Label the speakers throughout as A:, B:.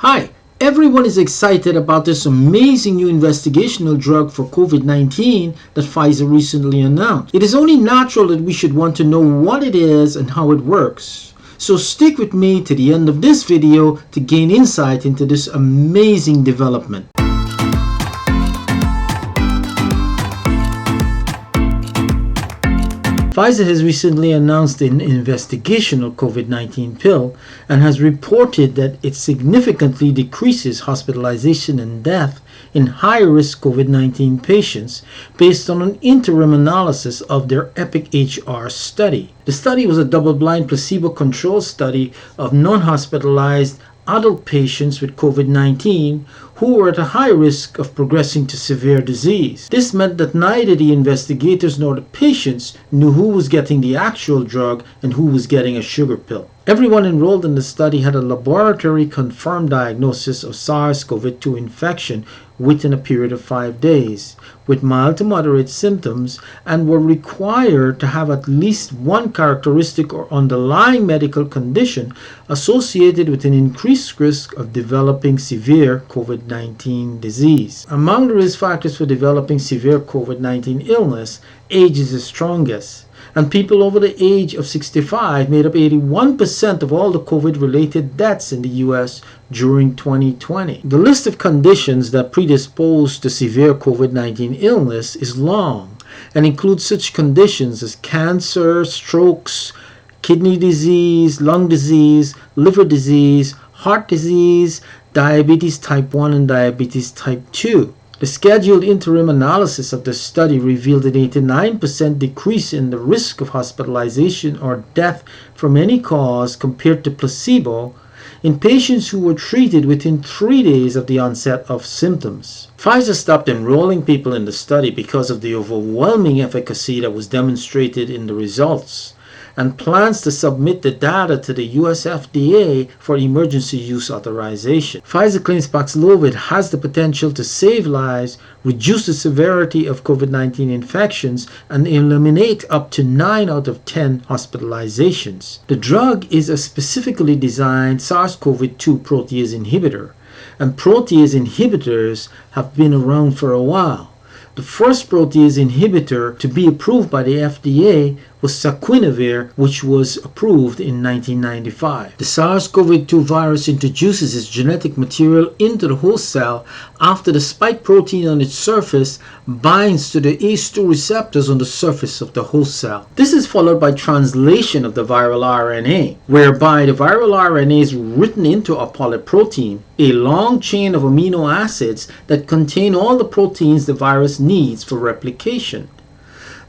A: Hi, everyone is excited about this amazing new investigational drug for COVID-19 that Pfizer recently announced. It is only natural that we should want to know what it is and how it works. So stick with me to the end of this video to gain insight into this amazing development. Pfizer has recently announced an investigational COVID-19 pill and has reported that it significantly decreases hospitalization and death in high-risk COVID-19 patients based on an interim analysis of their EPIC-HR study. The study was a double-blind placebo-controlled study of non-hospitalized adult patients with COVID-19 who were at a high risk of progressing to severe disease. This meant that neither the investigators nor the patients knew who was getting the actual drug and who was getting a sugar pill. Everyone enrolled in the study had a laboratory-confirmed diagnosis of SARS-CoV-2 infection within a period of 5 days, with mild to moderate symptoms, and were required to have at least one characteristic or underlying medical condition associated with an increased risk of developing severe COVID-19 disease. Among the risk factors for developing severe COVID-19 illness, age is the strongest, and people over the age of 65 made up 81% of all the COVID-related deaths in the US during 2020. The list of conditions that predispose to severe COVID-19 illness is long and includes such conditions as cancer, strokes, kidney disease, lung disease, liver disease, heart disease, diabetes type 1 and diabetes type 2. The scheduled interim analysis of the study revealed an 89% decrease in the risk of hospitalization or death from any cause compared to placebo in patients who were treated within 3 days of the onset of symptoms. Pfizer stopped enrolling people in the study because of the overwhelming efficacy that was demonstrated in the results, and plans to submit the data to the US FDA for emergency use authorization. Pfizer claims Paxlovid has the potential to save lives, reduce the severity of COVID-19 infections, and eliminate up to 9 out of 10 hospitalizations. The drug is a specifically designed SARS-CoV-2 protease inhibitor, and protease inhibitors have been around for a while. The first protease inhibitor to be approved by the FDA was Coadministration, which was approved in 1995. The SARS-CoV-2 virus introduces its genetic material into the host cell after the spike protein on its surface binds to the ACE2 receptors on the surface of the host cell. This is followed by translation of the viral RNA, whereby the viral RNA is written into a polyprotein, a long chain of amino acids that contain all the proteins the virus needs for replication.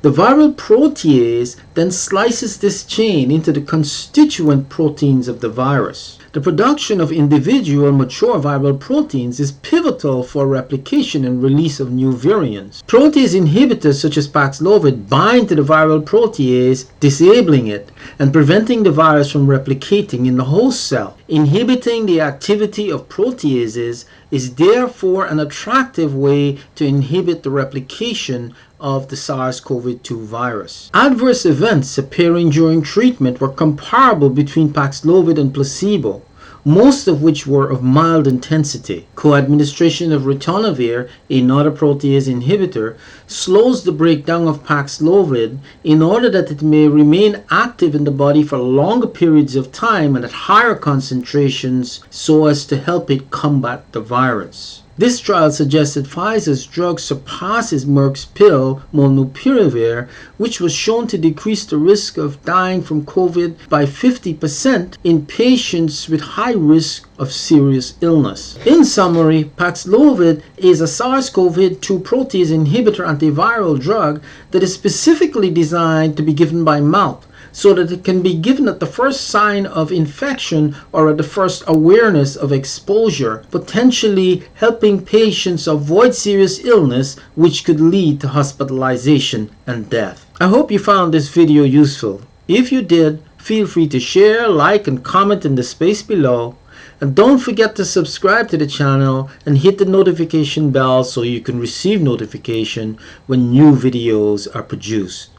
A: The viral protease then slices this chain into the constituent proteins of the virus. The production of individual mature viral proteins is pivotal for replication and release of new variants. Protease inhibitors such as Paxlovid bind to the viral protease, disabling it and preventing the virus from replicating in the host cell. Inhibiting the activity of proteases is therefore an attractive way to inhibit the replication of the SARS-CoV-2 virus. Adverse events appearing during treatment were comparable between Paxlovid and placebo, most of which were of mild intensity. Coadministration of Ritonavir, another protease inhibitor, slows the breakdown of Paxlovid in order that it may remain active in the body for longer periods of time and at higher concentrations so as to help it combat the virus. This trial suggests that Pfizer's drug surpasses Merck's pill, Molnupiravir, which was shown to decrease the risk of dying from COVID by 50% in patients with high risk of serious illness. In summary, Paxlovid is a SARS-CoV-2 protease inhibitor antiviral drug that is specifically designed to be given by mouth, so that it can be given at the first sign of infection or at the first awareness of exposure, potentially helping patients avoid serious illness which could lead to hospitalization and death. I hope you found this video useful. If you did, feel free to share, like, and comment in the space below. And don't forget to subscribe to the channel and hit the notification bell so you can receive notification when new videos are produced.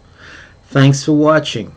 A: Thanks for watching.